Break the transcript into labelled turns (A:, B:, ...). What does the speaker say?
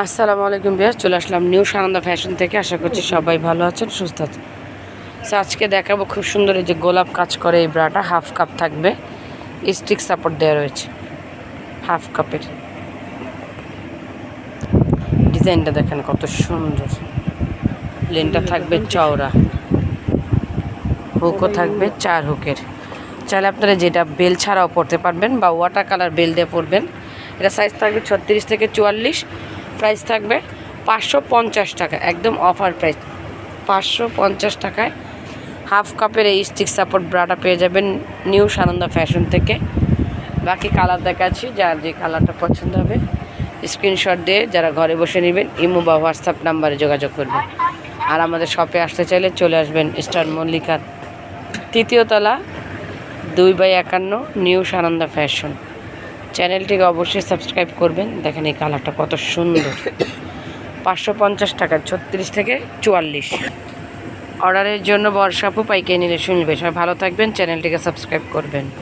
A: আসসালামু আলাইকুম বিয়াস, চলে আসলাম নিউ সানন্দা ফ্যাশন থেকে। আশা করছি সবাই ভালো আছেন, সুস্থ আছেন। আজকে দেখাবো খুব সুন্দর এই যে গোলাপ কাজ করে এই ব্রাটা। হাফ কাপ থাকবে, স্টিক সাপোর্ট দেওয়া রয়েছে। হাফ কাপের ডিজাইনটা দেখেন কত সুন্দর। লেনটা থাকবে চওড়া, হুকও থাকবে 4 হুকের। চাইলে আপনারা যেটা বেল ছাড়াও পরতে পারবেন বা ওয়াটার কালার বেল দিয়ে পরবেন। এটা সাইজ থাকবে 36 থেকে 44। প্রাইস থাকবে 550 টাকা, একদম অফার প্রাইস 550 টাকায় হাফ কাপের এই স্টিক সাপোর্ট ব্রাটা পেয়ে যাবেন নিউ সানন্দা ফ্যাশন থেকে। বাকি কালার দেখাচ্ছি, যার যে কালারটা পছন্দ হবে স্ক্রিনশট দিয়ে যারা ঘরে বসে নেবেন ইমো বা হোয়াটসঅ্যাপ নাম্বারে যোগাযোগ করবেন। আর আমাদের শপে আসতে চাইলে চলে আসবেন স্টার মল্লিকার 3য় তলা 2/51 নিউ সানন্দা ফ্যাশন। চ্যানেলটিকে অবশ্যই সাবস্ক্রাইব করবেন। দেখেন এই কালারটা কত সুন্দর। 550 টাকা, 36 থেকে 44। অর্ডারের জন্য বর্ষাপু পাইকারি নিলে শুনবে। সবাই ভালো থাকবেন, চ্যানেলটিকে সাবস্ক্রাইব করবেন।